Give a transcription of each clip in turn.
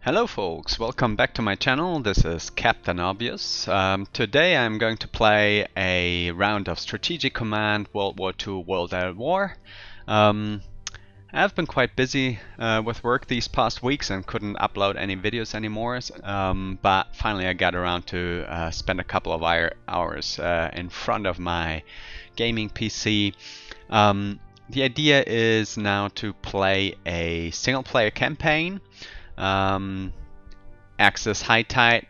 Hello folks, welcome back to my channel. This is Captain Obvious. Today I'm going to play a round of Strategic Command World War II World at War. I've been quite busy with work these past weeks and couldn't upload any videos anymore, but finally I got around to spend a couple of hours in front of my gaming PC. The idea is now to play a single player campaign. Axis High Tide,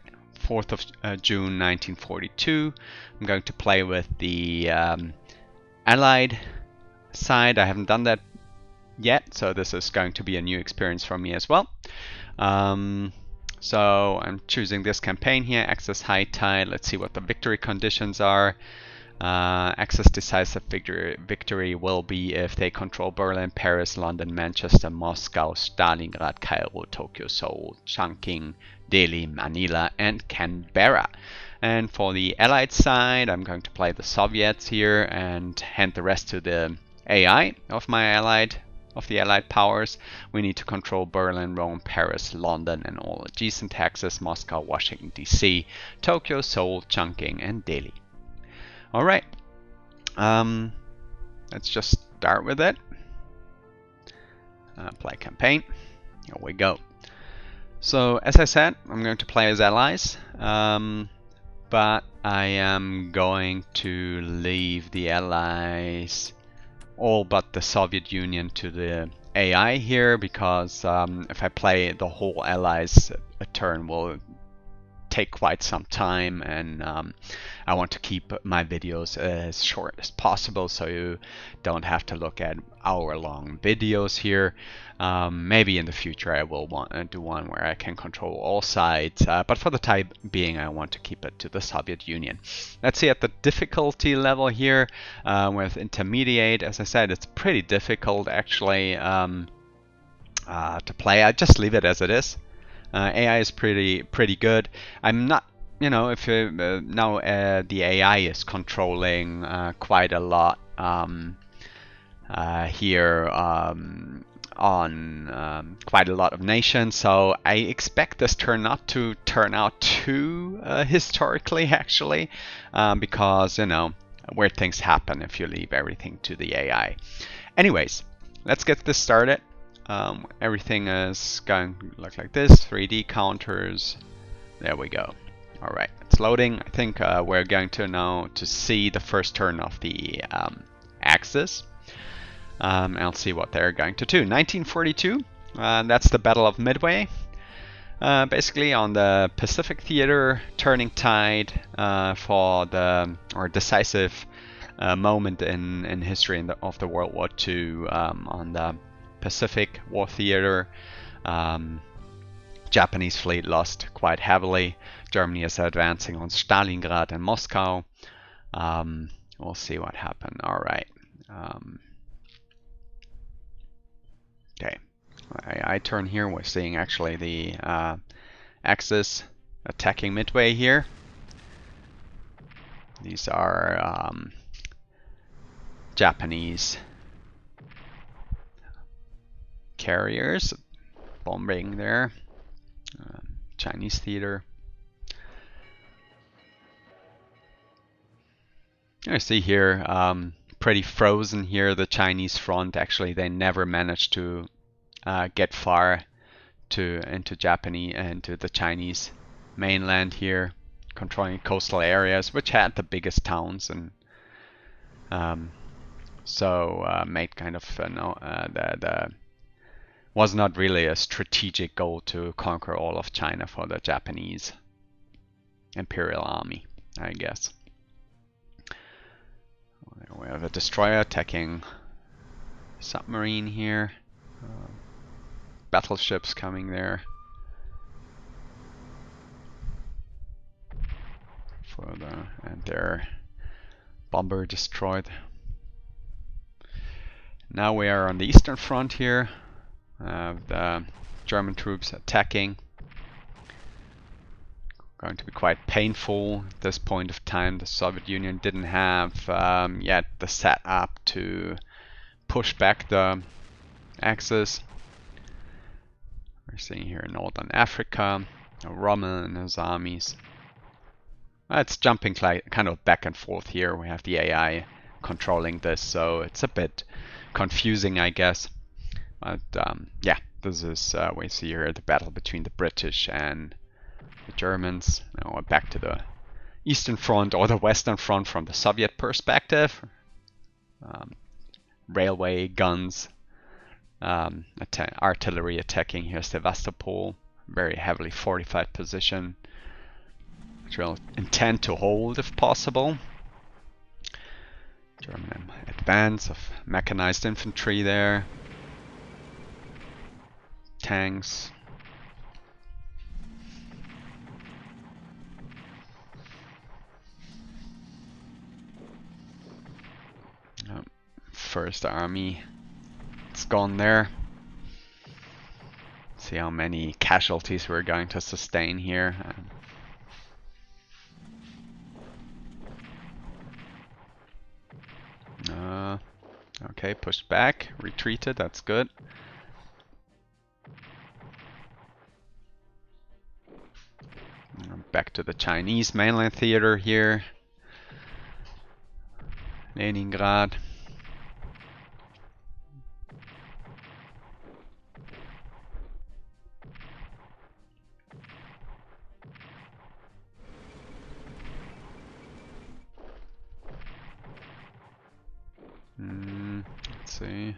4th of June 1942. I'm going to play with the Allied side. I haven't done that yet, so this is going to be a new experience for me as well. So I'm choosing this campaign here, Axis High Tide. Let's see what the victory conditions are. Axis decisive victory will be if they control Berlin, Paris, London, Manchester, Moscow, Stalingrad, Cairo, Tokyo, Seoul, Chongqing, Delhi, Manila, and Canberra. And for the Allied side, I'm going to play the Soviets here and hand the rest to the AI of the Allied powers. We need to control Berlin, Rome, Paris, London, and all adjacent axes: Moscow, Washington D.C., Tokyo, Seoul, Chongqing, and Delhi. Alright, let's just start with it. Play campaign. Here we go. So, as I said, I'm going to play as allies, but I am going to leave the allies, all but the Soviet Union, to the AI here, because if I play the whole allies, a turn will take quite some time, and I want to keep my videos as short as possible, so you don't have to look at hour-long videos here. Maybe in the future I will want to do one where I can control all sides, but for the time being I want to keep it to the Soviet Union. Let's see at the difficulty level here with intermediate. As I said, it's pretty difficult actually to play. I just leave it as it is. AI is pretty good. I'm not, if now the AI is controlling quite a lot here on quite a lot of nations, so I expect this turn not to turn out too historically actually, because weird things happen if you leave everything to the AI. Anyways, let's get this started. Everything is going to look like this. 3D counters. There we go. Alright, it's loading. I think we're going to now to see the first turn of the Axis. I'll see what they're going to do. 1942, that's the Battle of Midway. Basically on the Pacific Theater, turning tide for the decisive moment in history of the World War II on the Pacific War Theater. Japanese fleet lost quite heavily. Germany is advancing on Stalingrad and Moscow. We'll see what happened. Alright. Okay. I turn here. We're seeing actually the Axis attacking Midway here. These are Japanese carriers bombing there. Chinese theater. I see here pretty frozen here, the Chinese front. Actually, they never managed to get far into the Chinese mainland here, controlling coastal areas which had the biggest towns, and so made kind of was not really a strategic goal to conquer all of China for the Japanese Imperial Army, I guess. We have a destroyer attacking submarine here. Battleships coming there. And their bomber destroyed. Now we are on the Eastern Front here. The German troops attacking. Going to be quite painful at this point of time. The Soviet Union didn't have yet the setup to push back the Axis. We're seeing here Northern Africa, Rommel and his armies. It's jumping kind of back and forth here. We have the AI controlling this, so it's a bit confusing, I guess. But yeah, this is we see here the battle between the British and the Germans. Now we're back to the Eastern Front or the Western Front from the Soviet perspective. Railway guns, artillery attacking here Sevastopol, very heavily fortified position, which we'll intend to hold if possible. German advance of mechanized infantry there, tanks. First army, it's gone there. See how many casualties we're going to sustain here. Okay, pushed back, retreated, that's good. Back to the Chinese mainland theater here. Stalingrad. Let's see.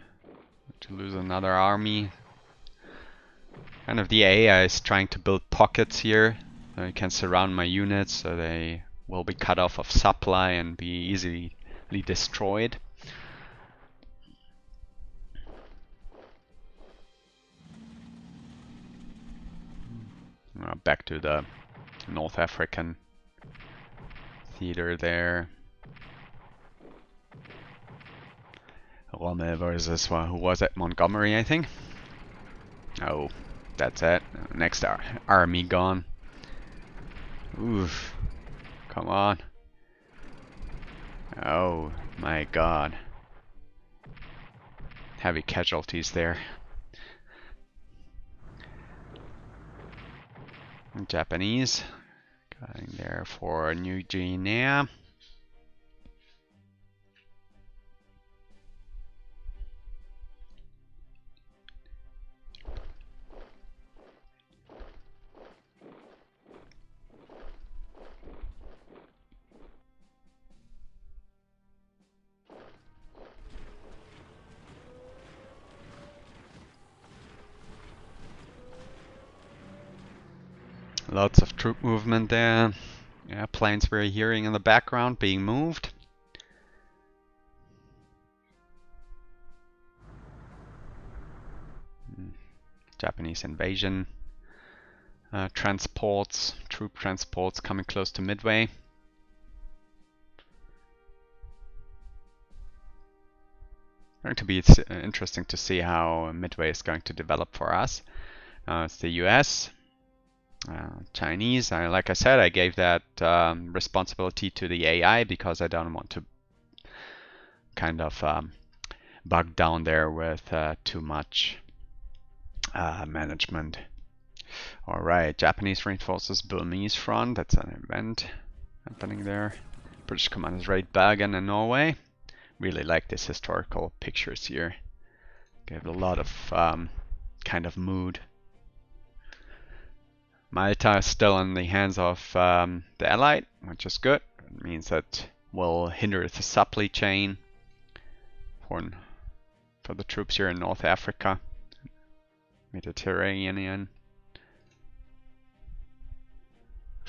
To lose another army. Kind of the AI is trying to build pockets here. So I can surround my units so they will be cut off of supply and be easily destroyed. Back to the North African theater there. Rommel versus, who was it? Montgomery, I think. Oh, that's it. Next army gone. Oof. Come on. Oh my god. Heavy casualties there. Japanese. Going there for New Guinea. Lots of troop movement there. Yeah, planes we're hearing in the background being moved. Japanese invasion. Transports, troop transports coming close to Midway. Going to be interesting to see how Midway is going to develop for us. It's the US. Chinese, like I said, I gave that responsibility to the AI because I don't want to kind of bog down there with too much management. Alright, Japanese reinforces Burmese front, that's an event happening there. British commanders raid Bergen in Norway. Really like these historical pictures here. Give a lot of kind of mood. Malta is still in the hands of the Allied, which is good. It means that will hinder the supply chain for the troops here in North Africa, Mediterranean.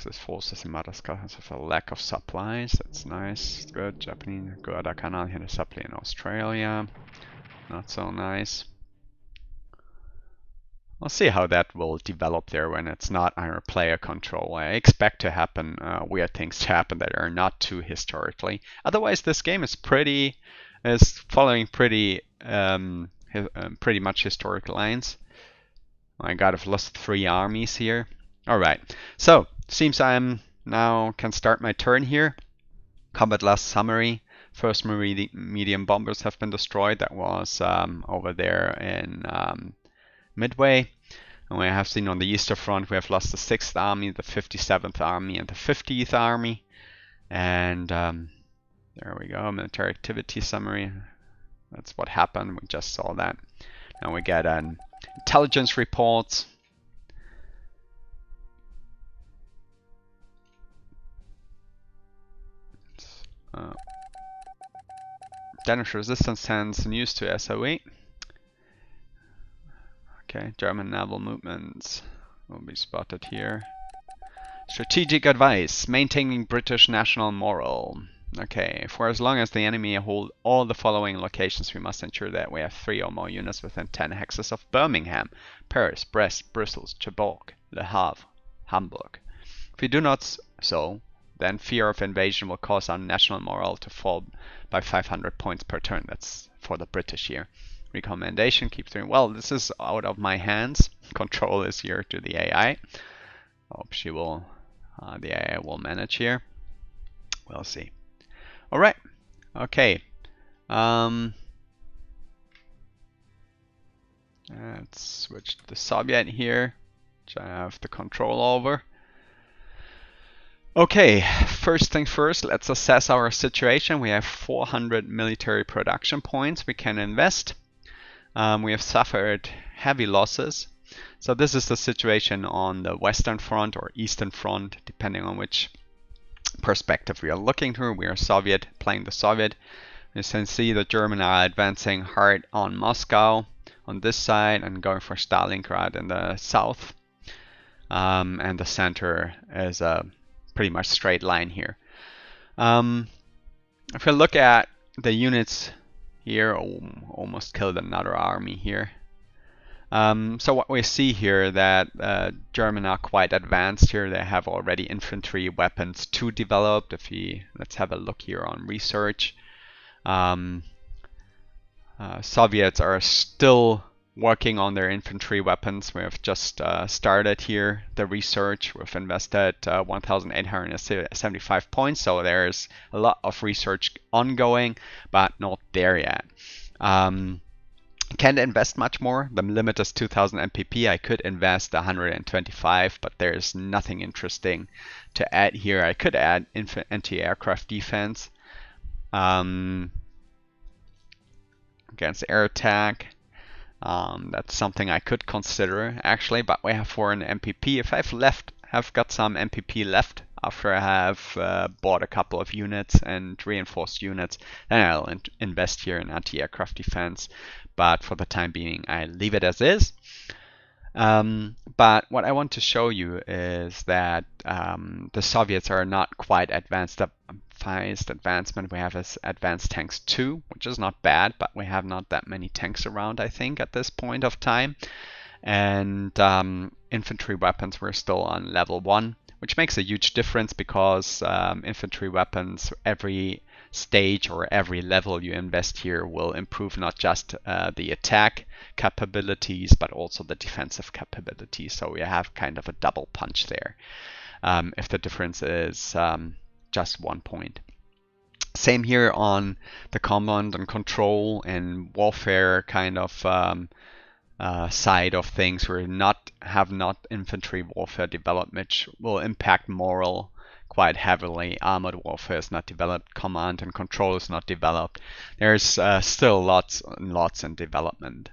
This forces in Madagascar has a lack of supplies. That's nice. Good. Japanese Guadalcanal here, the supply in Australia. Not so nice. We'll see how that will develop there when it's not under player control. I expect to happen weird things to happen that are not too historically. Otherwise, this game is following pretty much historic lines. My God, I've lost 3 armies here. All right, so seems I'm now can start my turn here. Combat last summary. First medium bombers have been destroyed. That was over there in Midway. And we have seen on the Eastern Front we have lost the 6th Army, the 57th Army, and the 50th Army. And there we go, military activity summary. That's what happened, we just saw that. Now we get an intelligence report. Danish resistance sends news to SOE. Okay, German naval movements will be spotted here. Strategic advice, maintaining British national morale. Okay, for as long as the enemy hold all the following locations, we must ensure that we have 3 or more units within 10 hexes of Birmingham, Paris, Brest, Brussels, Cherbourg, Le Havre, Hamburg. If we do not so, then fear of invasion will cause our national morale to fall by 500 points per turn. That's for the British here. Recommendation, keep doing well. This is out of my hands. Control is here to the AI. Hope she will, the AI will manage here. We'll see. All right. Okay. Let's switch to the Soviet here, which I have the control over. Okay, first thing first, let's assess our situation. We have 400 military production points we can invest. We have suffered heavy losses. So this is the situation on the Western Front or Eastern Front, depending on which perspective we are looking through. We are Soviet, playing the Soviet. You can see the German are advancing hard on Moscow on this side and going for Stalingrad in the south. And the center is a pretty much straight line here. If we look at the units here, almost killed another army here. So what we see here that German are quite advanced here. They have already infantry weapons 2 developed. Let's have a look here on research. Soviets are still working on their infantry weapons. We have just started here the research. We've invested 1,875 points, so there's a lot of research ongoing, but not there yet. Can't invest much more. The limit is 2,000 MPP. I could invest 125, but there's nothing interesting to add here. I could add anti-aircraft defense against air attack. That's something I could consider actually, but we have 400 MPP. If have got some MPP left after I have bought a couple of units and reinforced units, then I'll invest here in anti-aircraft defense. But for the time being, I leave it as is. But what I want to show you is that the Soviets are not quite advanced. The highest advancement we have is advanced tanks 2, which is not bad, but we have not that many tanks around, I think, at this point of time. And infantry weapons, we're still on level 1, which makes a huge difference because infantry weapons, every stage or every level you invest here will improve not just the attack capabilities, but also the defensive capabilities. So we have kind of a double punch there if the difference is just 1 point. Same here on the command and control and warfare kind of side of things. We have not infantry warfare developed, which will impact morale quite heavily. Armored warfare is not developed. Command and control is not developed. There's still lots and lots in development.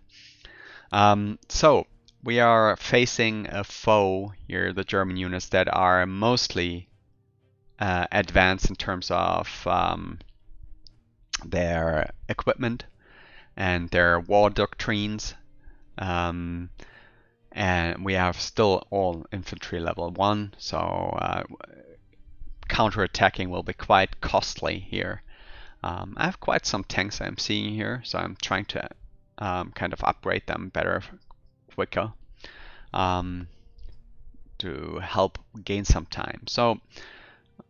So we are facing a foe here, the German units, that are mostly advanced in terms of their equipment and their war doctrines. And we have still all infantry level 1, so counterattacking will be quite costly here. I have quite some tanks I'm seeing here, so I'm trying to kind of upgrade them better, quicker, to help gain some time. So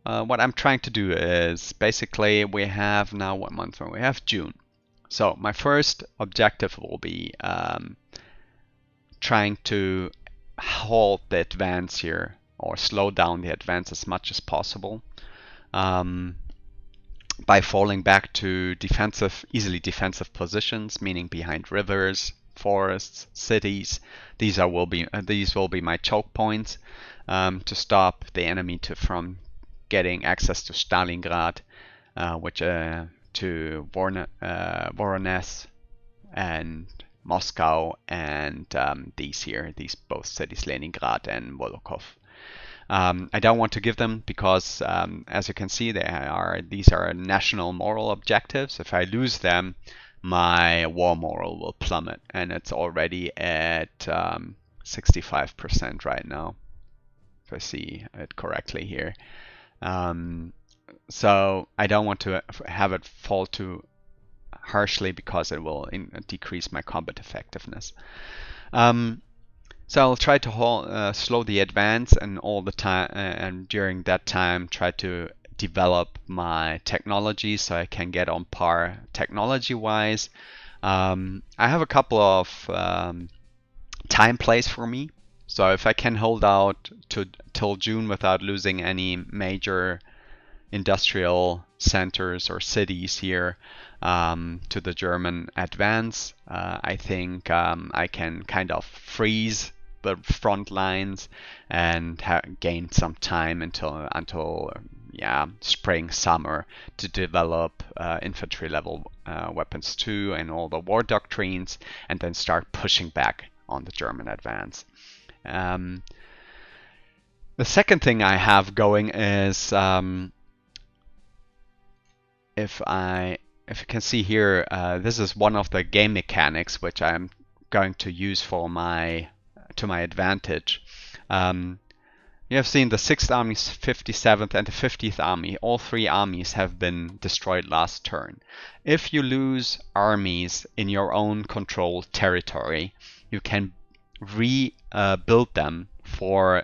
what I'm trying to do is basically we have now what month? We have June. So my first objective will be trying to halt the advance here, or slow down the advance as much as possible by falling back to easily defensive positions, meaning behind rivers, forests, cities. These will be my choke points to stop the enemy from getting access to Stalingrad, which to Voronezh and Moscow, and these both cities, Leningrad and Volokov. I don't want to give them because, as you can see, these are national moral objectives. If I lose them, my war moral will plummet, and it's already at 65% right now, if I see it correctly here. So I don't want to have it fall too harshly because it will decrease my combat effectiveness. So I'll try to slow the advance, and all the time, and during that time, try to develop my technology so I can get on par technology-wise. I have a couple of time plays for me. So if I can hold out till June without losing any major industrial centers or cities here to the German advance, I think I can kind of freeze the front lines and gain some time until spring, summer to develop infantry level weapons too, and all the war doctrines, and then start pushing back on the German advance. The second thing I have going is if you can see here, this is one of the game mechanics which I'm going to use to my advantage. You have seen the 6th Army, 57th, and the 50th Army. All three armies have been destroyed last turn. If you lose armies in your own controlled territory, you can rebuild them for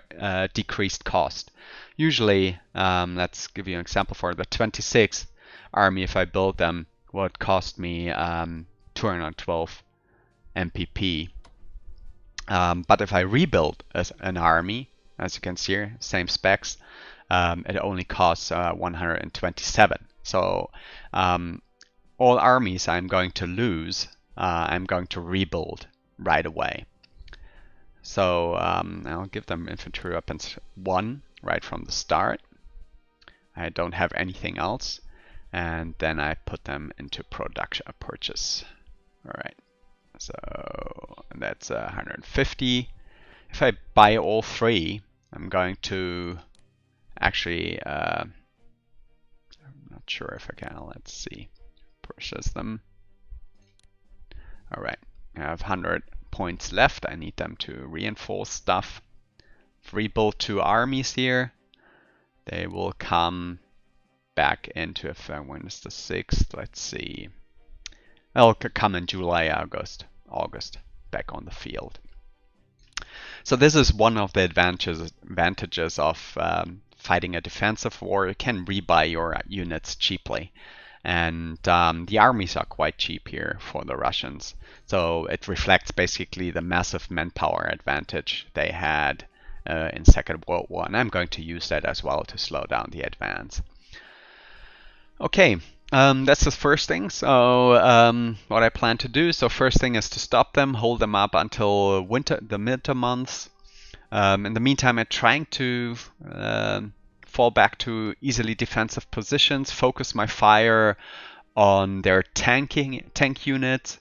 decreased cost. Usually, let's give you an example for the 26th Army. If I build them, would cost me 212 MPP. But if I rebuild an army, as you can see here, same specs, it only costs 127. So all armies I'm going to lose, I'm going to rebuild right away. So I'll give them infantry weapons 1 right from the start. I don't have anything else. And then I put them into production purchase. All right. So that's 150. If I buy all three, I'm going to actually, I'm not sure if I can, let's see, purchase them. All right, I have 100 points left. I need them to reinforce stuff. Rebuild 2 armies here. They will come back into effect. When is the 6th? Let's see. They'll come in July, August back on the field. So this is one of the advantages of fighting a defensive war. You can rebuy your units cheaply. And the armies are quite cheap here for the Russians. So it reflects basically the massive manpower advantage they had in Second World War. And I'm going to use that as well to slow down the advance. Okay, that's the first thing. So what I plan to do, so first thing is to stop them, hold them up until the winter months. In the meantime, I'm trying to fall back to easily defensive positions, focus my fire on their tank units,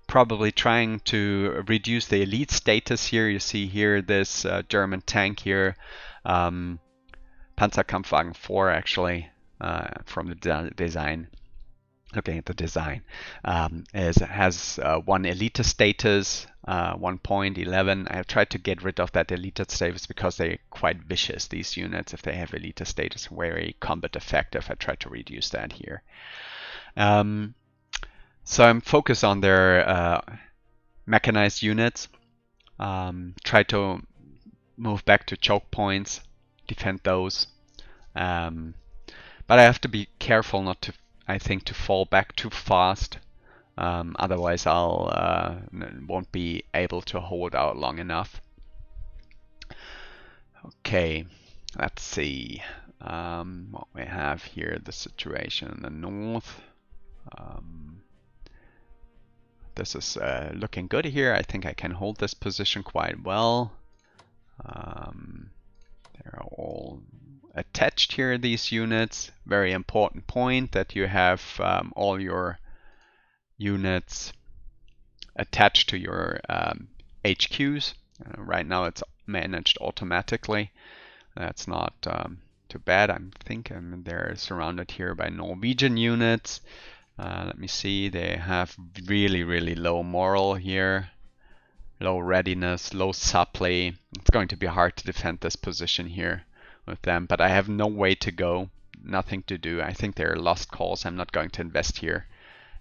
probably trying to reduce the elite status here. You see here this German tank here, Panzerkampfwagen 4 actually, from the design. Looking at the design, has 1 elite status, 1.11. I've tried to get rid of that elite status because they're quite vicious, these units. If they have elite status, very combat effective. I tried to reduce that here. So I'm focused on their mechanized units. Try to move back to choke points, defend those. But I have to be careful not to, I think, to fall back too fast. Otherwise I'll won't be able to hold out long enough. Okay, let's see what we have here, the situation in the north. this is looking good here. I think I can hold this position quite well. They're all attached here, these units. Very important point that you have all your units attached to your HQs. Right now it's managed automatically. That's not too bad. I think they're surrounded here by Norwegian units. Let me see, they have really, really low moral here. Low readiness, low supply. It's going to be hard to defend this position here with them, but I have no way to go. Nothing to do. I think they're lost cause. I'm not going to invest here.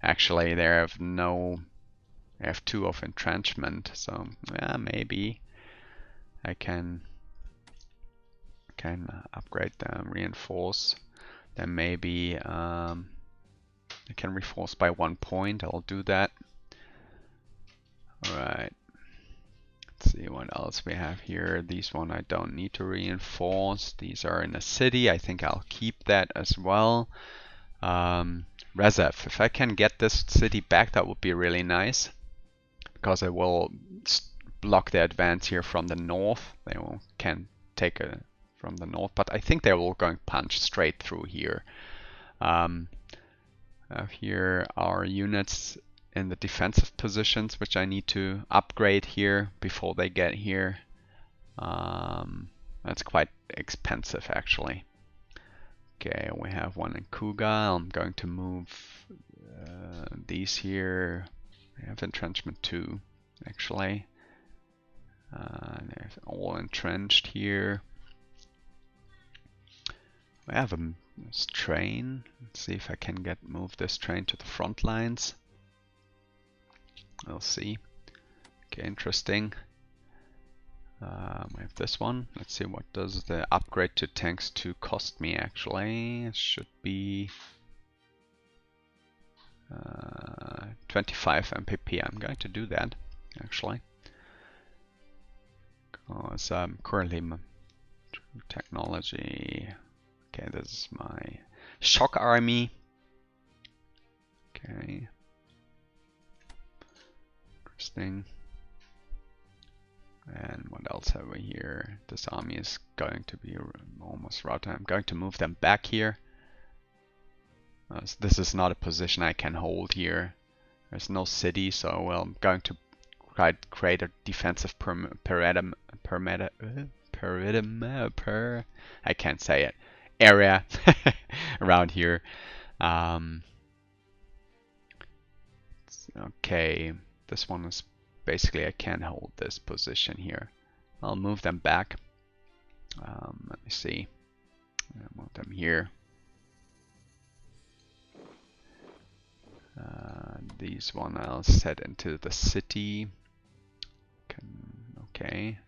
Actually, they have I have 2 of entrenchment, so yeah, maybe I can upgrade them, reinforce. Then maybe I can reinforce by 1 point. I'll do that. All right. Let's see what else we have here. These one I don't need to reinforce. These are in a city. I think I'll keep that as well. Reserve. If I can get this city back, that would be really nice, because it will block the advance here from the north. They can take it from the north, but I think they will going to punch straight through here. Here are units in the defensive positions, which I need to upgrade here before they get here. That's quite expensive, actually. Okay, we have one in Kuga. I'm going to move these here. I have entrenchment 2, actually. They're all entrenched here. We have a train. Let's see if I can move this train to the front lines. We'll see. Okay, interesting. We have this one. Let's see, what does the upgrade to tanks 2 cost me, actually? It should be 25 MPP. I'm going to do that, actually, because currently technology. Okay, this is my shock army. Okay, interesting. And what else have we here? This army is going to be almost routed. I'm going to move them back here. This is not a position I can hold here. There's no city, so I'm going to create a defensive I can't say it. Area around here. Okay, this one is basically I can't hold this position here. I'll move them back. Let me see. I'll move them here. These one I'll set into the city. Okay.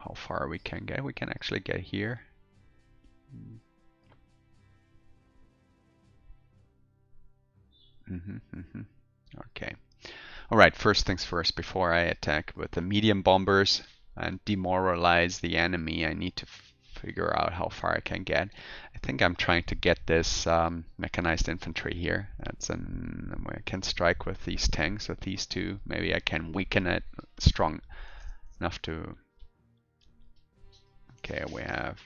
How far we can get? We can actually get here. Okay. Alright, first things first, before I attack with the medium bombers and demoralize the enemy, I need to figure out how far I can get. I think I'm trying to get this mechanized infantry here. I can strike with these tanks, with these 2. Maybe I can weaken it strong enough to... Okay, we have...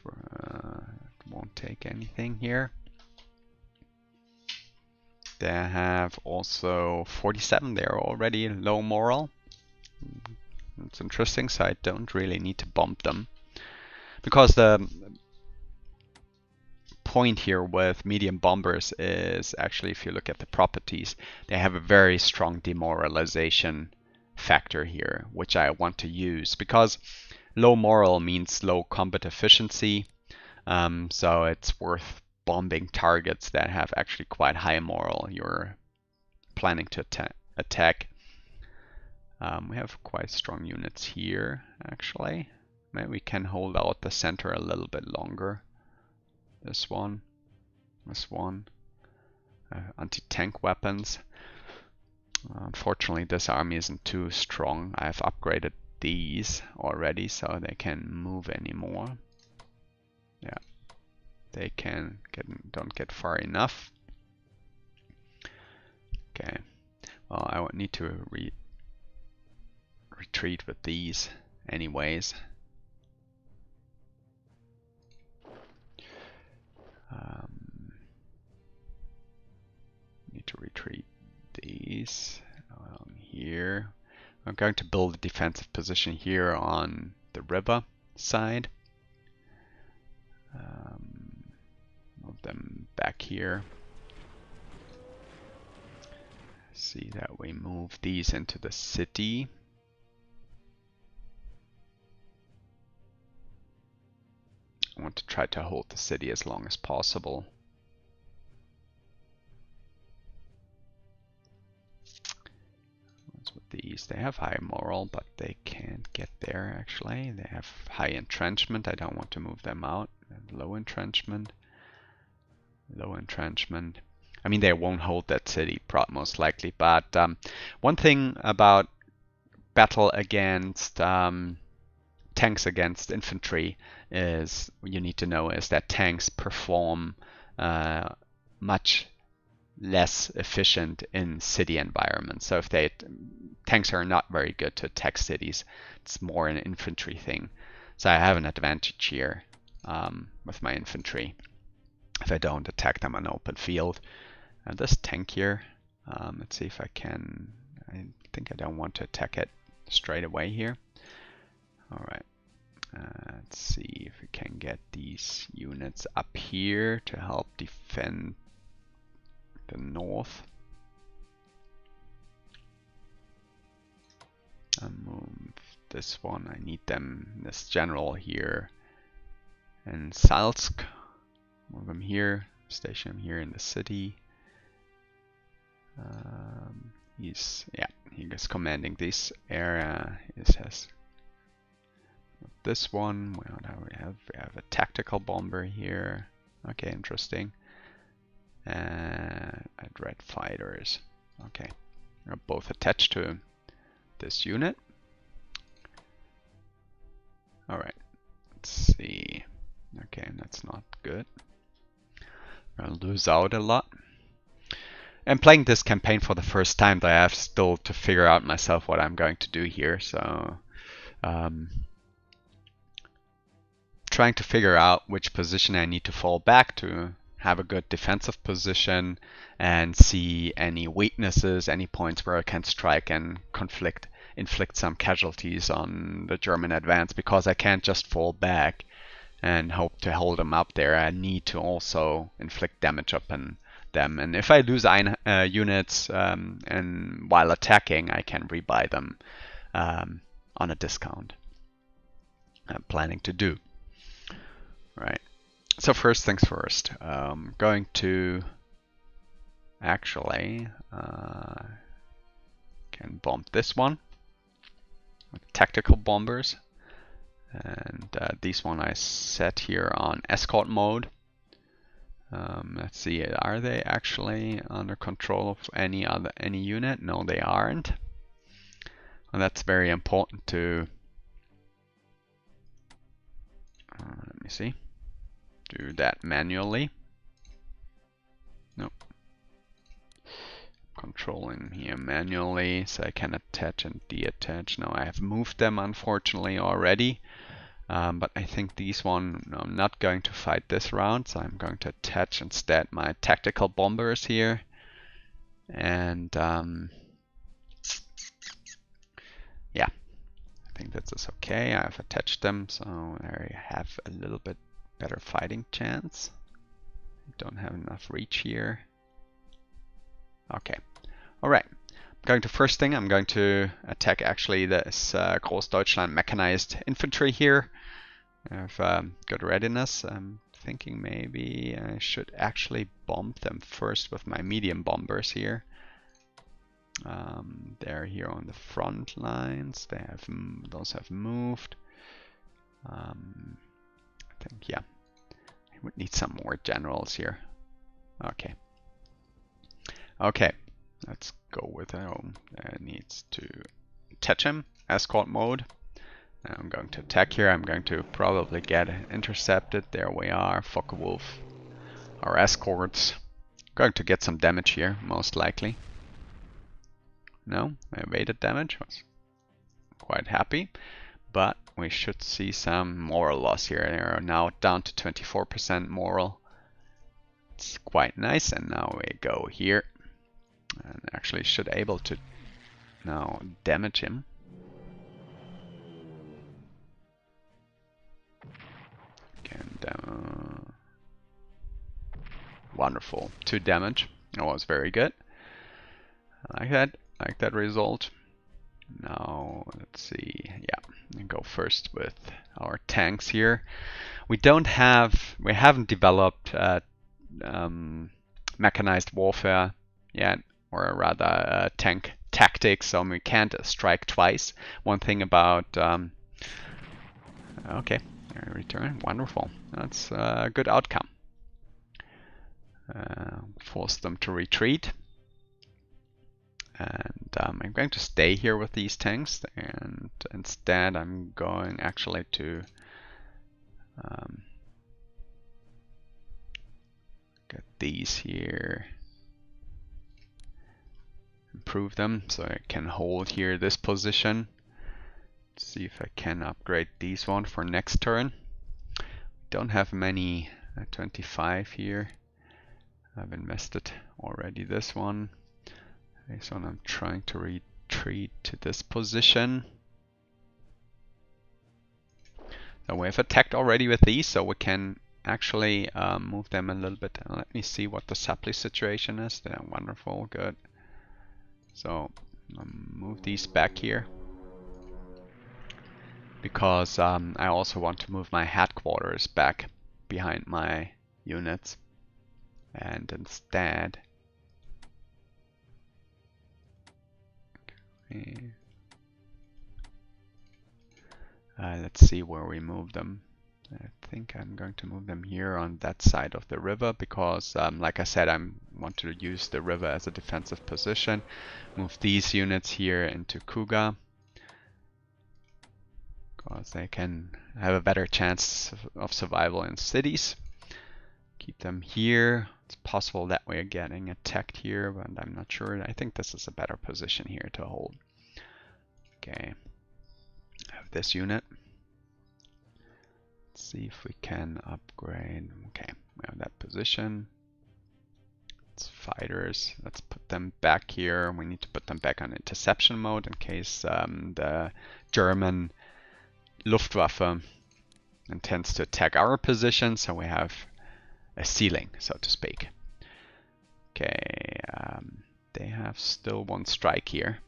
won't take anything here. They have also 47. They're already low moral. It's interesting, so I don't really need to bump them. Because the point here with medium bombers is actually, if you look at the properties, they have a very strong demoralization factor here, which I want to use. Because low moral means low combat efficiency, so it's worth bombing targets that have actually quite high moral you're planning to attack. We have quite strong units here, actually. Maybe we can hold out the center a little bit longer. This one. Anti-tank weapons. Unfortunately, this army isn't too strong. I've upgraded these already, so they can't move anymore. Yeah. They don't get far enough. Okay. Well, I would need to retreat with these anyways. Need to retreat these along here. I'm going to build a defensive position here on the river side. Move them back here. See that we move these into the city. I want to try to hold the city as long as possible. What's with these? They have high moral, but they can't get there actually. They have high entrenchment. I don't want to move them out. Low entrenchment. Low entrenchment. I mean, they won't hold that city most likely, but one thing about battle against tanks against infantry is you need to know is that tanks perform much less efficient in city environments. So if tanks are not very good to attack cities, it's more an infantry thing. So I have an advantage here with my infantry if I don't attack them on open field. This tank here, let's see if I can. I think I don't want to attack it straight away here. All right. Let's see if we can get these units up here to help defend the north. And move this one. I need them, this general here in Salsk. Move him here, station him here in the city. He's commanding this area. He says this one. Well, now we have a tactical bomber here. Okay, interesting. And dread fighters. Okay, they're both attached to this unit. All right, let's see. Okay, that's not good. I'll lose out a lot. I'm playing this campaign for the first time, though I have still to figure out myself what I'm going to do here. So, trying to figure out which position I need to fall back to have a good defensive position and see any weaknesses, any points where I can strike and inflict some casualties on the German advance, because I can't just fall back and hope to hold them up there. I need to also inflict damage upon them, and if I lose units and while attacking, I can rebuy them on a discount. I'm planning to do. Right. So first things first. Going to actually can bomb this one with tactical bombers, and these one I set here on escort mode. Let's see, are they actually under control of any unit? No, they aren't. And that's very important to let me see. Do that manually. Nope. Controlling here manually, so I can attach and deattach. Now I have moved them unfortunately already. But I think these one, no, I'm not going to fight this round, so I'm going to attach instead my tactical bombers here. And yeah, I think this is okay. I've attached them, so I have a little bit better fighting chance. I don't have enough reach here. Okay, all right. First thing, I'm going to attack actually this Großdeutschland mechanized infantry here. I've got readiness. I'm thinking maybe I should actually bomb them first with my medium bombers here. They're here on the front lines. Those have moved. I think, yeah, I would need some more generals here. Okay. Okay. Let's go with it. It needs to touch him. Escort mode. I'm going to attack here. I'm going to probably get intercepted. There we are. Focke-Wulf. Our escorts. Going to get some damage here, most likely. No, evaded damage. Was quite happy, but we should see some moral loss here. They are now down to 24% moral. It's quite nice, and now we go here and actually should able to now damage him. And wonderful, 2 damage. That was very good. I like that result. Now let's see. Yeah, we go first with our tanks here. We haven't developed mechanized warfare yet, or rather tank tactics, so we can't strike twice. One thing about okay, return, wonderful. That's a good outcome. Force them to retreat. And I'm going to stay here with these tanks, and instead I'm going actually to get these here, improve them so I can hold here this position. Let's see if I can upgrade these one for next turn. Don't have many 25 here. I've invested already this one. This one I'm trying to retreat to this position. So we have attacked already with these, so we can actually move them a little bit. Let me see what the supply situation is. They're wonderful, good. So move these back here, because I also want to move my headquarters back behind my units, and instead let's see where we move them. I think I'm going to move them here on that side of the river, because like I said, I want to use the river as a defensive position. Move these units here into Kuga, because they can have a better chance of survival in cities. Keep them here. It's possible that we're getting attacked here, but I'm not sure. I think this is a better position here to hold. Okay, I have this unit. Let's see if we can upgrade. Okay, we have that position. It's fighters. Let's put them back here. We need to put them back on interception mode in case the German Luftwaffe intends to attack our position, so we have a ceiling, so to speak. Okay, they have still 1 strike here.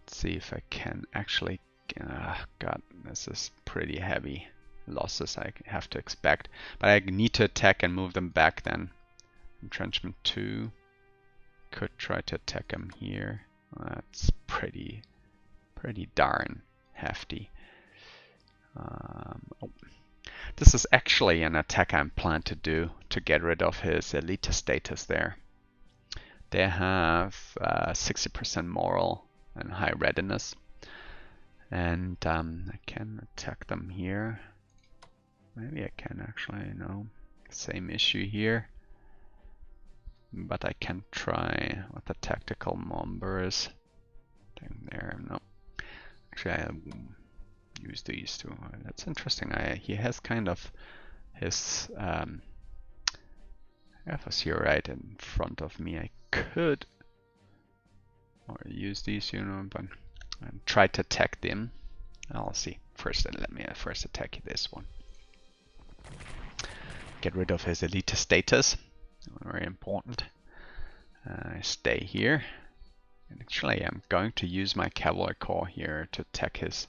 Let's see if I can actually, God, this is pretty heavy losses I have to expect, but I need to attack and move them back then. Entrenchment 2, could try to attack them here. That's pretty darn hefty. Oh. This is actually an attack I'm planned to do to get rid of his elite status there. They have 60% moral and high readiness, and I can attack them here. Maybe I can actually, no, same issue here, but I can try with the tactical numbers. There, no. Actually, I use these two. That's interesting. He has kind of his I have us here right in front of me. I could or use these, you know, but and try to attack them. I'll see. First, let me first attack this one. Get rid of his elite status. Very important. Stay here. And actually, I'm going to use my cavalry corps here to attack his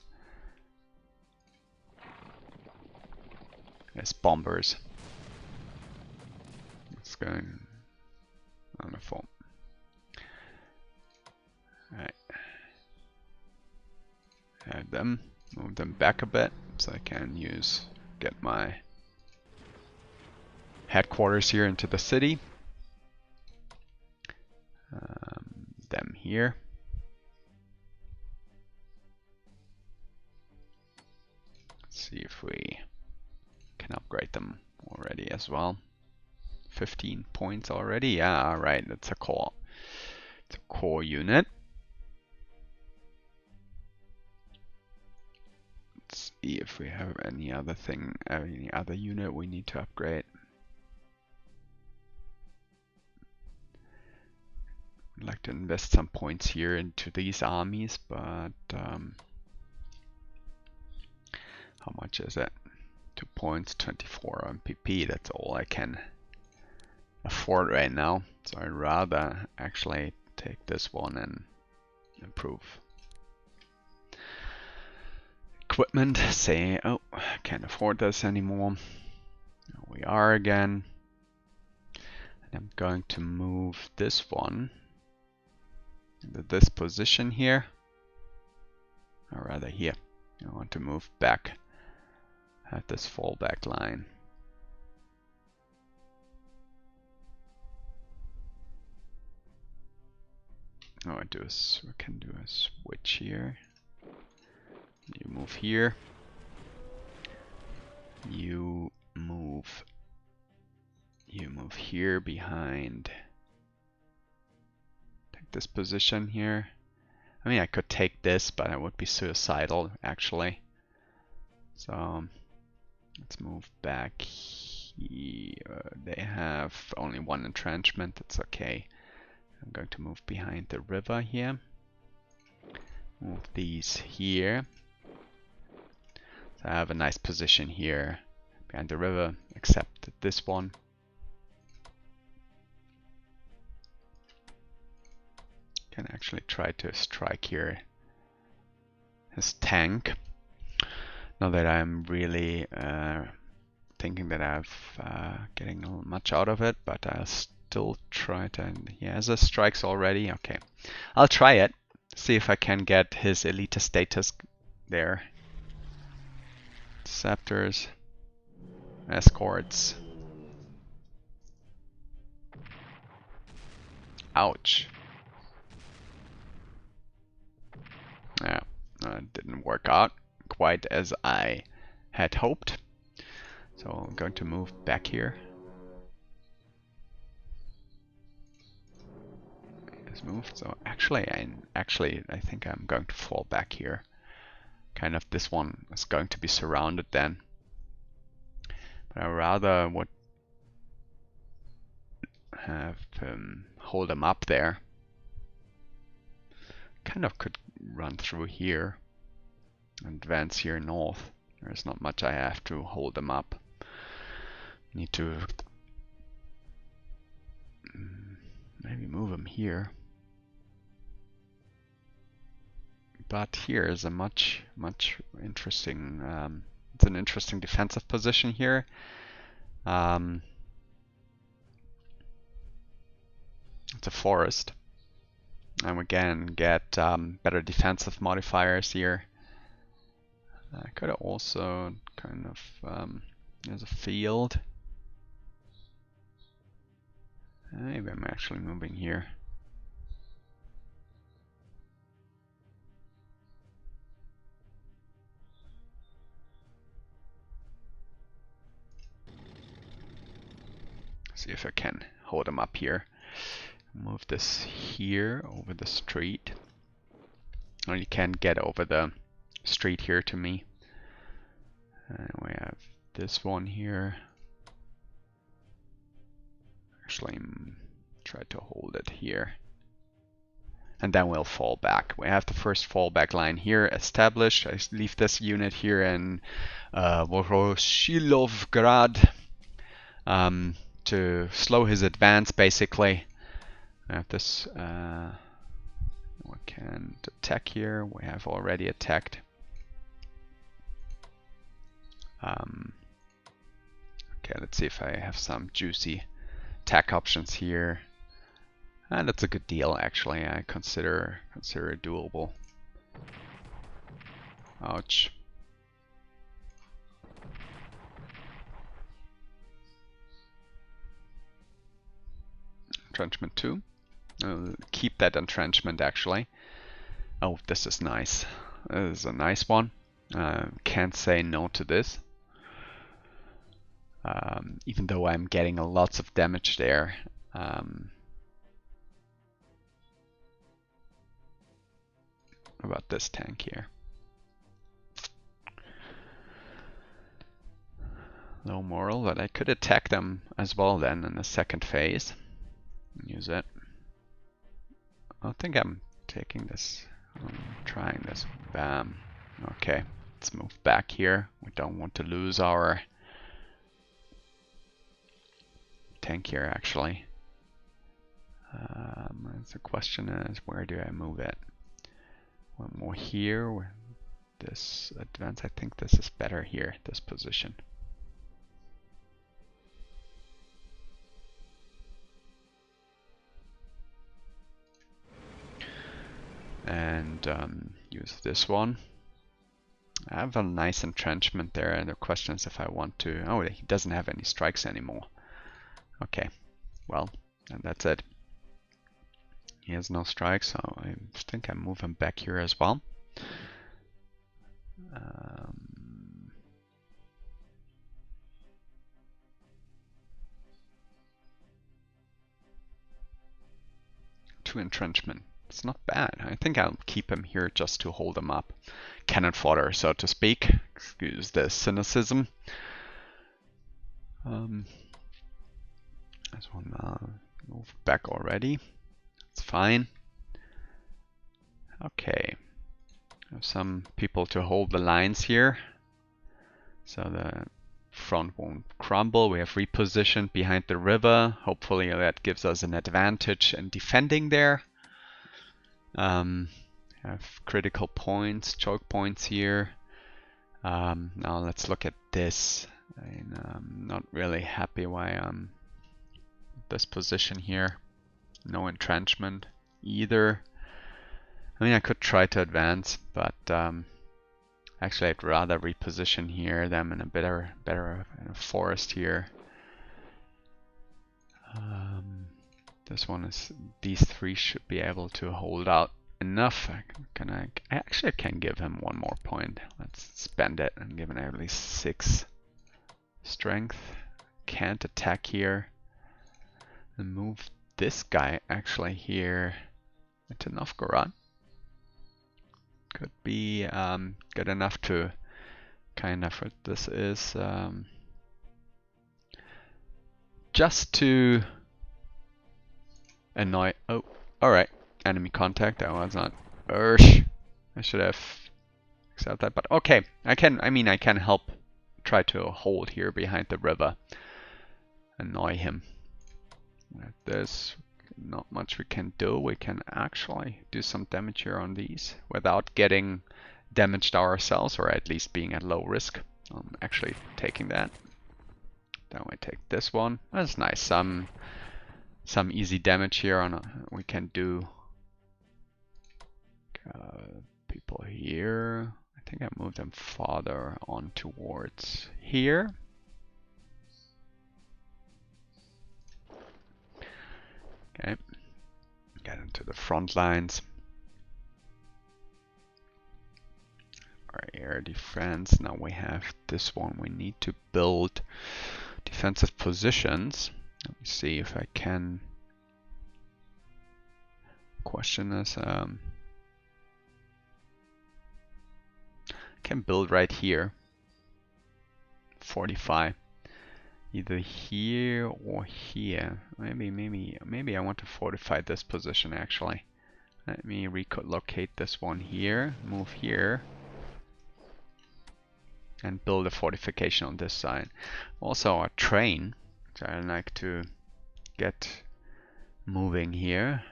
bombers. It's going wonderful. Alright. Add them, move them back a bit so I can get my headquarters here into the city. Them here. Let's see if we can upgrade them already as well. 15 points already. Yeah, alright, that's a call. It's a core unit. Let's see if we have any other unit we need to upgrade. I'd like to invest some points here into these armies, but how much is it? 2 points, 24 on PP. That's all I can afford right now. So I'd rather actually take this one and improve. Equipment, say, oh, I can't afford this anymore. Here we are again. And I'm going to move this one into this position here, or rather here. I want to move back at this fallback line. Oh, we can do a switch here. You move here. You move here behind. Take this position here. I mean, I could take this, but I would be suicidal actually. So let's move back here. They have only one entrenchment. That's okay. I'm going to move behind the river here. Move these here. So I have a nice position here behind the river, except this one. Can actually try to strike here his tank. Not that I'm really thinking that I'm getting much out of it, but I'll still try to. He has a strikes already. Okay, I'll try it. See if I can get his elite status there. Scepters, escorts. Ouch. Yeah, that didn't work out quite as I had hoped. So I'm going to move back here. Let's move. So actually, I think I'm going to fall back here. Kind of this one is going to be surrounded then. But I rather would have hold them up there. Kind of could run through here. Advance here north. There's not much I have to hold them up. Need to maybe move them here. But here is a much interesting. It's an interesting defensive position here. It's a forest, and we can get better defensive modifiers here. I could also kind of there's a field. Maybe I'm actually moving here. See if I can hold them up here. Move this here over the street. Oh, you can't get over the street here to me. And we have this one here. Actually, try to hold it here. And then we'll fall back. We have the first fallback line here established. I leave this unit here in Voroshilovgrad to slow his advance, basically. I have this. We can attack here. We have already attacked. Okay, let's see if I have some juicy attack options here. And that's a good deal, actually. I consider it doable. Ouch. Entrenchment 2. I'll keep that entrenchment, actually. Oh, this is nice. This is a nice one. Can't say no to this. Even though I'm getting lots of damage there. about this tank here? Low moral, but I could attack them as well then in the second phase. Use it. I think I'm taking this. I'm trying this. Bam. Okay, let's move back here. We don't want to lose our tank here actually. The question is, where do I move it? One more here. This advance, I think this is better here, this position. And use this one. I have a nice entrenchment there, and the question is if I want to. Oh, he doesn't have any strikes anymore. Okay, well, and that's it. He has no strikes, so I think I move him back here as well. To entrenchment. It's not bad. I think I'll keep him here just to hold him up. Cannon fodder, so to speak. Excuse the cynicism. This one move back already. It's fine. Okay. Have some people to hold the lines here, so the front won't crumble. We have repositioned behind the river. Hopefully that gives us an advantage in defending there. Have critical points, choke points here. Now let's look at this. I'm not really happy why I'm this position here. No entrenchment either. I mean, I could try to advance, but actually I'd rather reposition here them in a better in a forest here. This one is, these three should be able to hold out enough. I actually can give him one more point. Let's spend it and give him at least 6 strength. Can't attack here. And move this guy actually here into Novgorod. Could be good enough to kind of what this is. Just to annoy. Oh, alright. Enemy contact. I was not. I should have accepted that, but okay. I can help try to hold here behind the river. Annoy him. There's not much we can do. We can actually do some damage here on these without getting damaged ourselves, or at least being at low risk. I'm actually taking that. Then we take this one. That's nice. Some easy damage here on we can do. People here. I think I moved them farther on towards here. Okay, get into the front lines. Our air defense. Now we have this one. We need to build defensive positions. Let me see if I can. Question is, I can build right here. 45. Either here or here. Maybe I want to fortify this position actually. Let me relocate this one here, move here, and build a fortification on this side. Also a train, which I like to get moving here.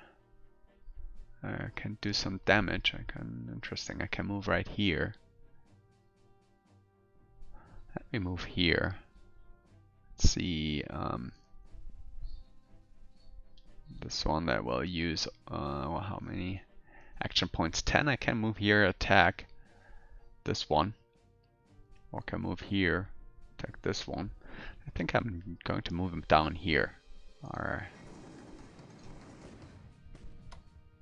I can do some damage. Interesting. I can move right here. Let me move here. Let's see, this one that will use, well, how many action points? 10. I can move here, attack this one, or can move here, attack this one. I think I'm going to move him down here. Or,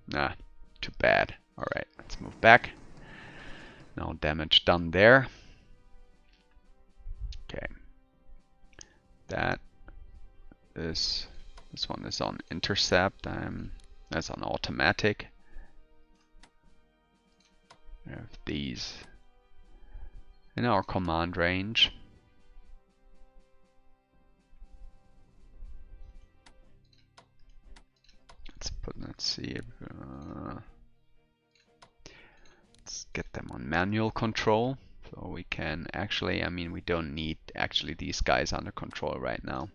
nah, too bad. Alright, let's move back. No damage done there. Okay. That is, this one is on intercept. That's on automatic. have these in our command range. Let's see. Let's get them on manual control. So we can actually, I mean, we don't need actually these guys under control right now.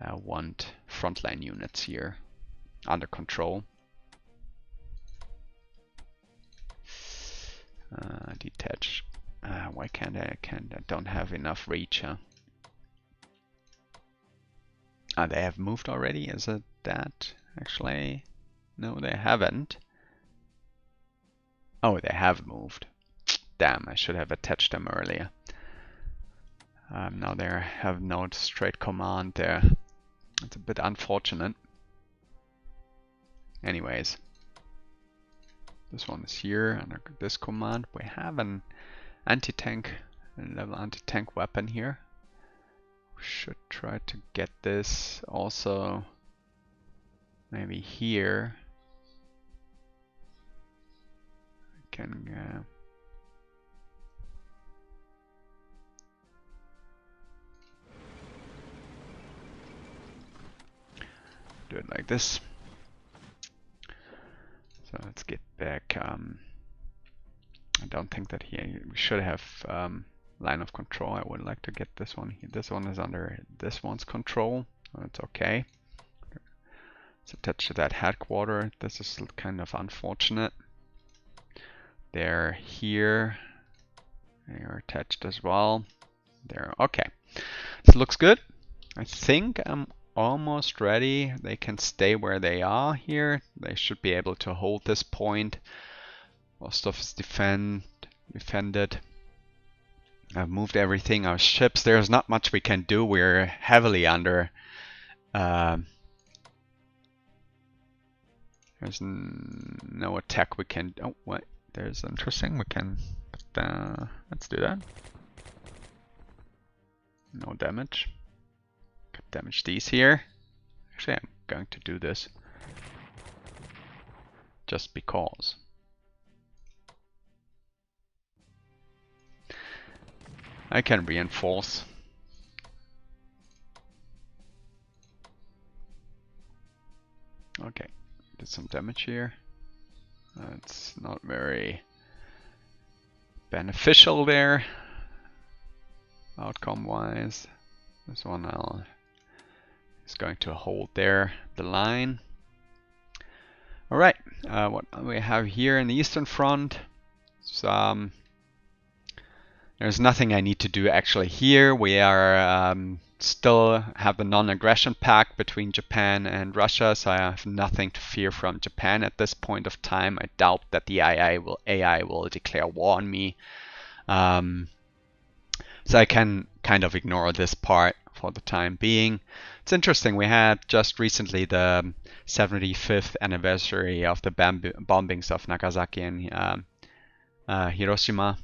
I want frontline units here under control. Detach. Why can't I? I don't have enough reach. Huh? They have moved already. Is it that? Actually, no, they haven't. Oh, they have moved. Damn, I should have attached them earlier. Now they have no straight command there. It's a bit unfortunate. Anyways, this one is here under this command. We have an anti-tank, level anti-tank weapon here. We should try to get this also maybe here. I can do it like this. So let's get back. I don't think that here we should have line of control. I would like to get this one here. This one is under this one's control. That's okay. It's attached to that headquarter. This is kind of unfortunate. They're here. They are attached as well. They're okay. This looks good. I think I'm almost ready. They can stay where they are here. They should be able to hold this point. Most of is defended. I've moved everything. Our ships, there's not much we can do. We're heavily under. There's no attack we can. Oh, what? There's interesting. We can. Let's do that. No damage. Could damage these here. Actually, I'm going to do this just because. I can reinforce. Okay, did some damage here. It's not very beneficial there, outcome wise. This one is going to hold there the line. All right, what we have here in the Eastern Front. There's nothing I need to do actually here. We are still have the non-aggression pact between Japan and Russia, so I have nothing to fear from Japan at this point of time. I doubt that the AI will declare war on me. So I can kind of ignore this part for the time being. It's interesting, we had just recently the 75th anniversary of the bombings of Nagasaki and Hiroshima.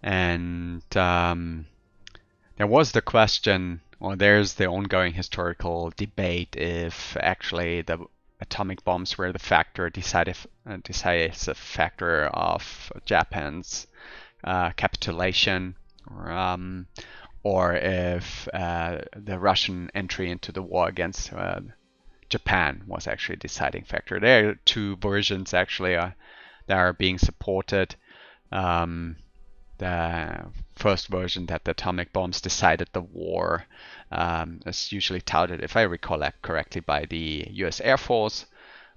And there was the question, or there's the ongoing historical debate, if actually the atomic bombs were the decisive factor of Japan's capitulation, or if the Russian entry into the war against Japan was actually a deciding factor. There are two versions actually that are being supported. The first version, that the atomic bombs decided the war, is usually touted, if I recall that correctly, by the U.S. Air Force.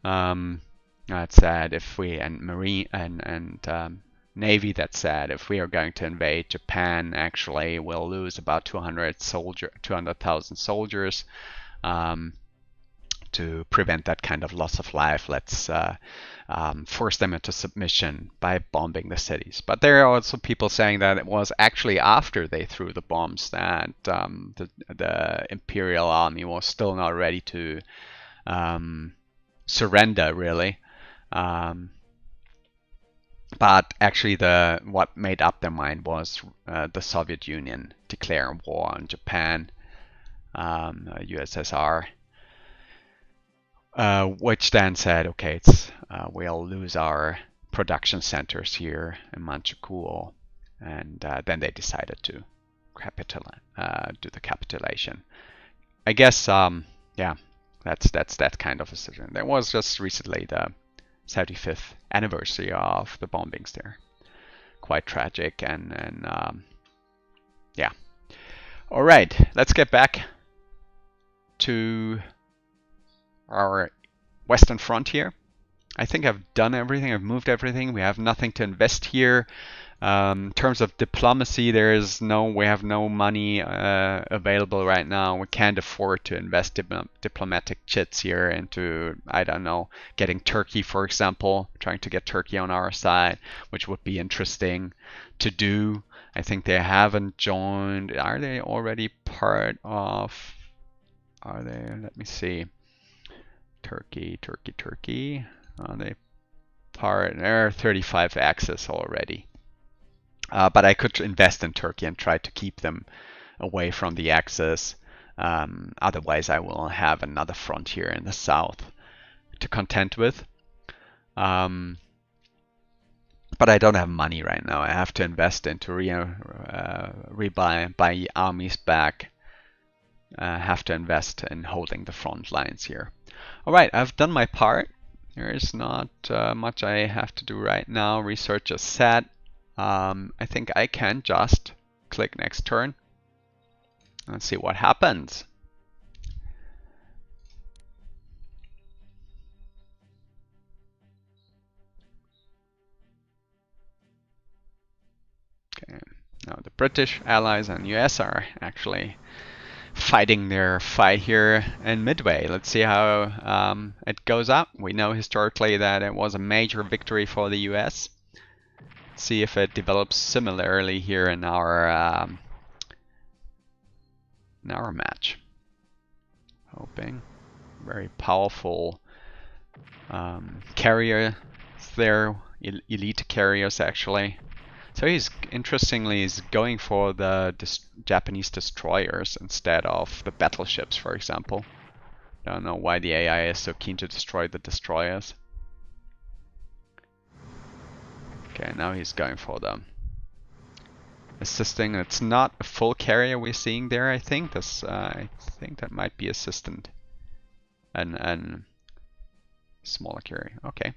That said, if we Marine and Navy, that said, if we are going to invade Japan, actually we'll lose about 200,000 soldiers. To prevent that kind of loss of life, let's force them into submission by bombing the cities. But there are also people saying that it was actually after they threw the bombs that the Imperial Army was still not ready to surrender, really. But actually, what made up their mind was the Soviet Union declaring war on Japan, USSR. which then said, okay, we'll lose our production centers here in Manchukuo, and then they decided to do the capitulation. I guess, yeah, that's that kind of a decision. There was just recently the 75th anniversary of the bombings there. Quite tragic, and yeah. All right, let's get back to our Western frontier. I think I've done everything. I've moved everything. We have nothing to invest here. In terms of diplomacy, we have no money available right now. We can't afford to invest diplomatic chits here into, I don't know, getting Turkey, for example, trying to get Turkey on our side, which would be interesting to do. I think they haven't joined. Are they already part of? Are they? Let me see. Turkey. Are they part? They're 35 axis already. But I could invest in Turkey and try to keep them away from the Axis. Otherwise, I will have another frontier in the south to contend with. But I don't have money right now. I have to invest into buy armies back. I have to invest in holding the front lines here. All right, I've done my part. There is not much I have to do right now. Research is set. I think I can just click next turn and see what happens. Okay, now the British allies and US are actually fighting their fight here in Midway. Let's see how it goes up. We know historically that it was a major victory for the US. See if it develops similarly here in our match. Hoping. Very powerful carrier there, elite carriers actually. So he's interestingly is going for the Japanese destroyers instead of the battleships, for example. Don't know why the AI is so keen to destroy the destroyers. Okay, now he's going for them. Assisting. It's not a full carrier we're seeing there. I think I think that might be assistant and smaller carrier. Okay.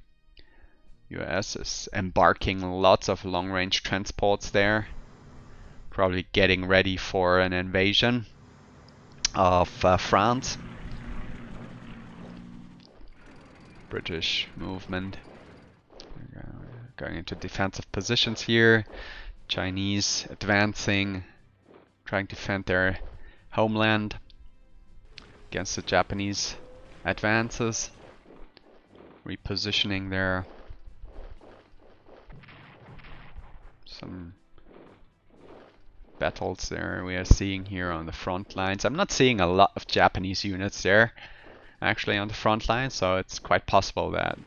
US is embarking lots of long-range transports there. Probably getting ready for an invasion of France. British movement. Going into defensive positions here. Chinese advancing, trying to defend their homeland against the Japanese advances. Repositioning there. Some battles there we are seeing here on the front lines. I'm not seeing a lot of Japanese units there actually on the front line, so it's quite possible that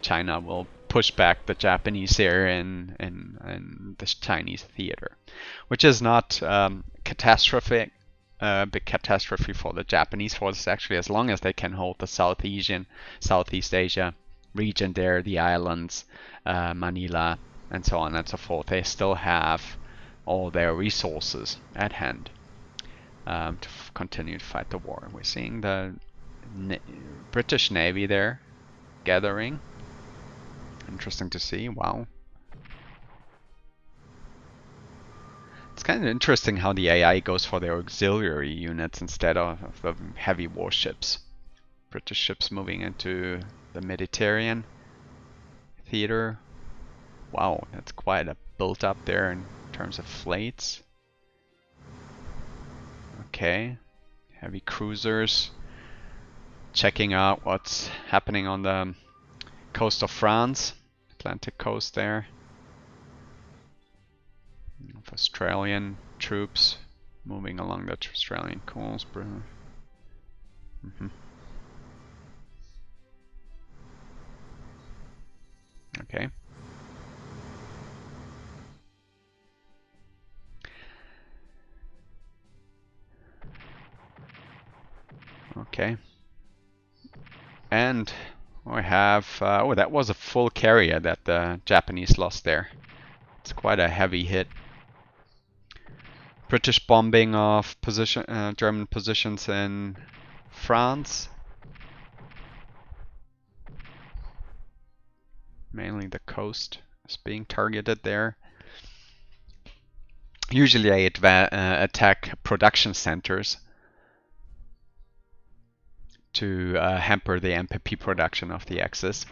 China will push back the Japanese there in the Chinese theater, which is not catastrophic. Big catastrophe for the Japanese forces actually, as long as they can hold the Southeast Asia region there, the islands, Manila, and so on and so forth. They still have all their resources at hand to continue to fight the war. We're seeing the British Navy there gathering. Interesting to see. Wow. It's kind of interesting how the AI goes for their auxiliary units instead of the heavy warships. British ships moving into the Mediterranean theater. Wow, that's quite a build up there in terms of fleets. Okay, heavy cruisers checking out what's happening on the coast of France, Atlantic coast there. Of Australian troops moving along the Australian coast. Okay. Okay. And we have, oh, that was a full carrier that the Japanese lost there. It's quite a heavy hit. British bombing of German positions in France. Mainly the coast is being targeted there. Usually I attack production centers to hamper the MPP production of the Axis.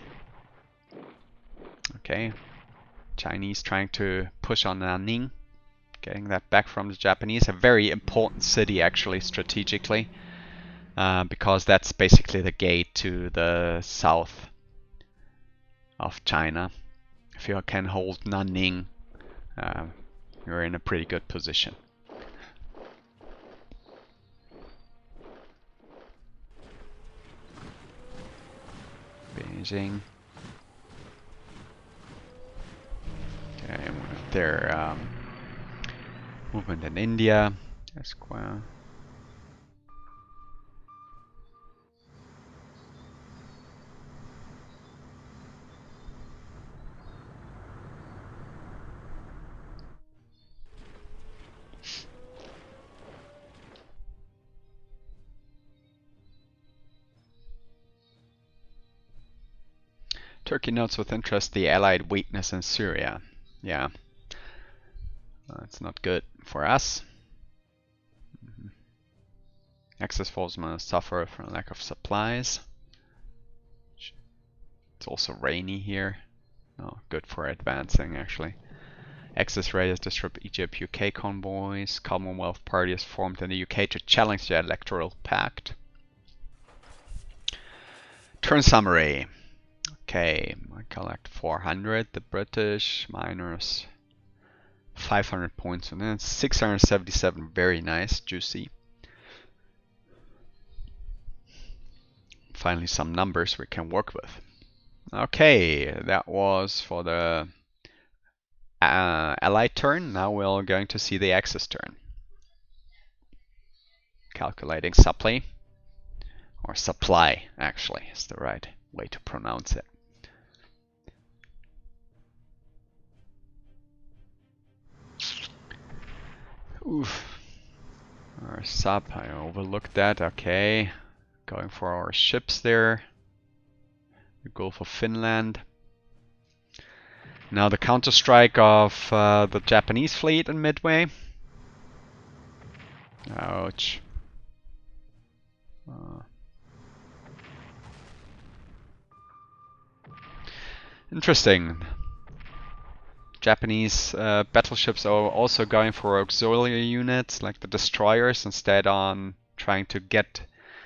Okay, Chinese trying to push on Nanning, getting that back from the Japanese. A very important city actually strategically, because that's basically the gate to the south of China. If you can hold Nanning, you're in a pretty good position. Beijing. Okay, their movement in India. That's quite. Turkey notes with interest the Allied weakness in Syria. Yeah, that's not good for us. Axis forces must suffer from lack of supplies. It's also rainy here. Oh, good for advancing actually. Axis raiders disrupt Egypt UK convoys. Commonwealth Party is formed in the UK to challenge the electoral pact. Turn summary. Okay, I collect 400, the British, minus 500 points, and then 677, very nice, juicy. Finally some numbers we can work with. Okay, that was for the Allied turn. Now we're going to see the Axis turn. Calculating supply, or supply actually is the right way to pronounce it. Oof. Our sub, I overlooked that. Okay. Going for our ships there. The Gulf of Finland. Now the counter-strike of the Japanese fleet in Midway. Ouch. Interesting. Japanese battleships are also going for auxiliary units like the destroyers instead on trying to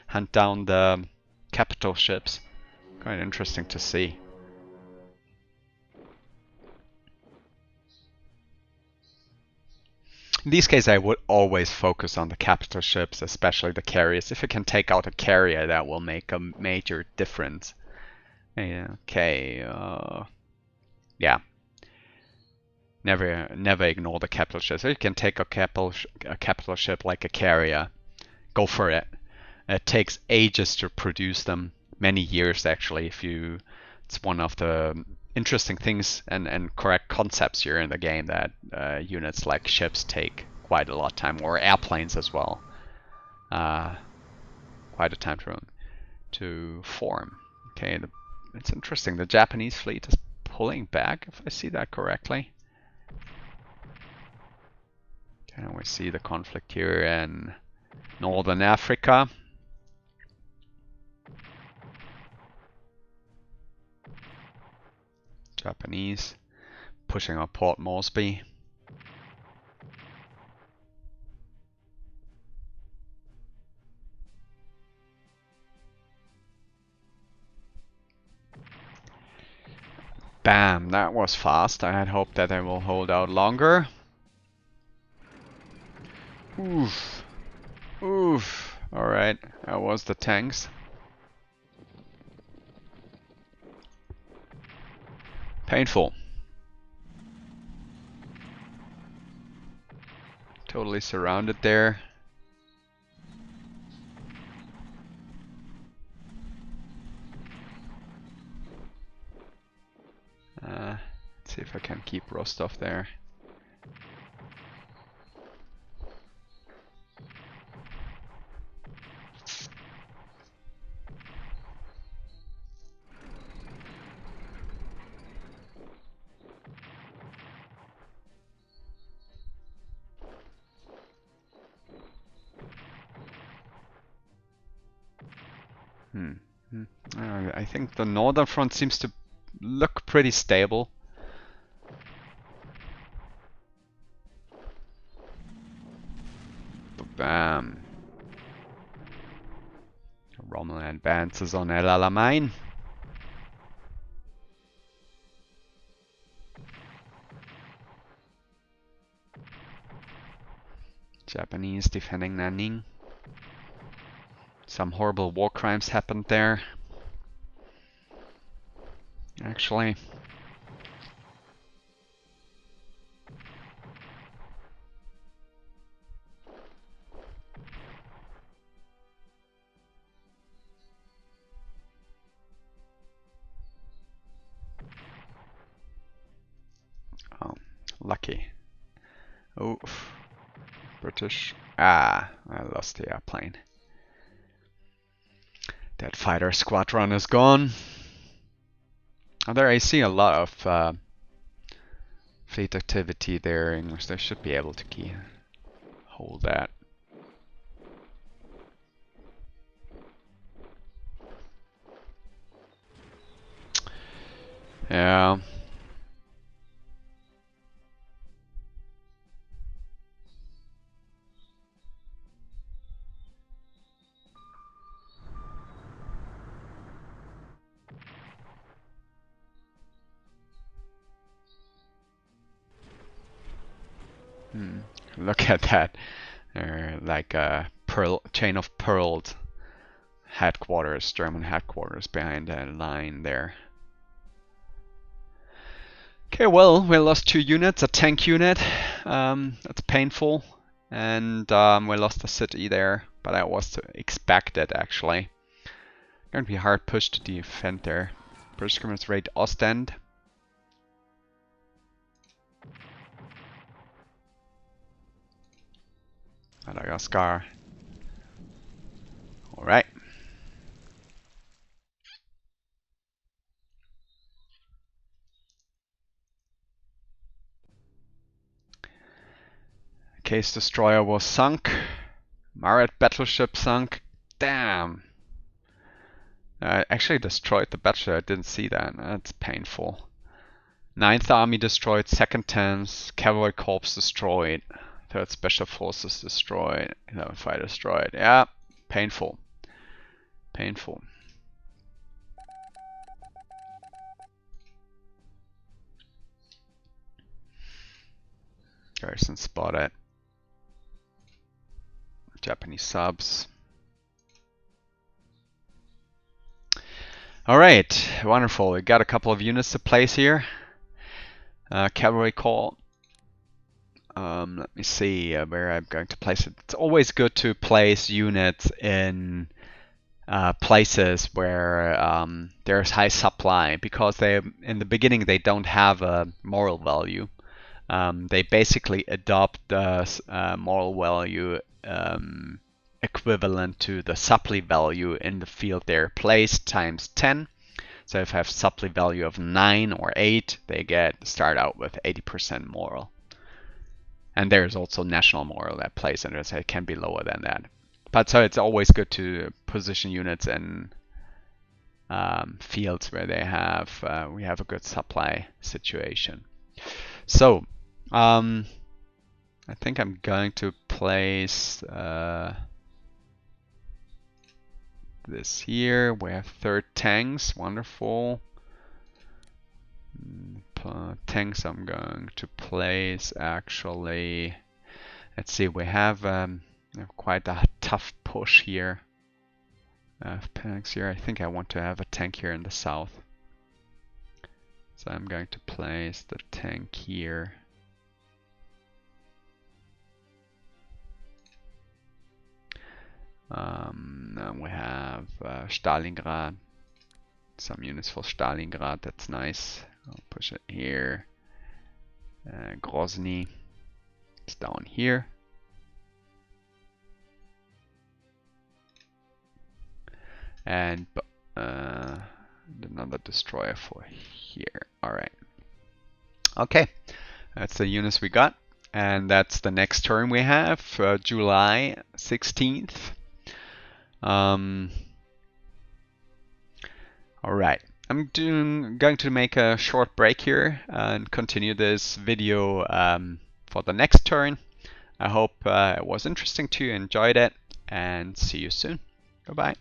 hunt down the capital ships. Quite interesting to see. In these cases I would always focus on the capital ships, especially the carriers. If you can take out a carrier, that will make a major difference. Okay, yeah. Never ignore the capital ships. If you can take a capital ship like a carrier, go for it. It takes ages to produce them, many years actually. It's one of the interesting things and correct concepts here in the game that units like ships take quite a lot of time, or airplanes as well. Quite a time to form. Okay, it's interesting. The Japanese fleet is pulling back, if I see that correctly. Okay, we see the conflict here in Northern Africa. Japanese pushing up Port Moresby. Bam, that was fast. I had hoped that I will hold out longer. Oof. Oof. Alright, that was the tanks. Painful. Totally surrounded there. keep Rostov there. I think the northern front seems to look pretty stable. Bam. Rommel advances on El Alamein. Japanese defending Nanning. Some horrible war crimes happened there. Actually. Oh, lucky. Oof. British. Ah, I lost the airplane. That fighter squadron is gone. There I see a lot of fleet activity there. English, they should be able to hold that. Yeah. Look at that. Like a chain of pearls headquarters, German headquarters behind that line there. Okay, well, we lost 2 units, a tank unit. That's painful. And we lost a city there, but that was to expect it actually. Going to be hard push to defend there. British Communist raid Ostend. Madagascar. Alright. Case destroyer was sunk. Marat battleship sunk. Damn. I actually destroyed the battleship. I didn't see that. That's painful. 9th Army destroyed. 2nd Thames. Cavalry Corps destroyed. 3rd Special Forces destroyed. 11th Fighter destroyed. Yeah, painful. Painful. Garrison spotted. Japanese subs. Alright, wonderful. We got a couple of units to place here. Cavalry Corps. Let me see where I'm going to place it. It's always good to place units in places where there's high supply, because in the beginning they don't have a moral value. They basically adopt the moral value equivalent to the supply value in the field they're placed times 10. So if I have supply value of 9 or 8, they start out with 80% moral. And there's also national moral that plays under, so it can be lower than that. But so it's always good to position units in fields where we have a good supply situation. So I think I'm going to place this here. We have 3rd tanks, wonderful. Tanks I'm going to place actually. Let's see, we have quite a tough push here. Tanks here. I think I want to have a tank here in the south. So I'm going to place the tank here. Then we have Stalingrad. Some units for Stalingrad, that's nice. I'll push it here. Grozny is down here. And another destroyer for here. Alright. Okay, that's the units we got. And that's the next turn we have, July 16th. Alright, I'm going to make a short break here and continue this video for the next turn. I hope it was interesting to you, enjoyed it, and see you soon. Goodbye.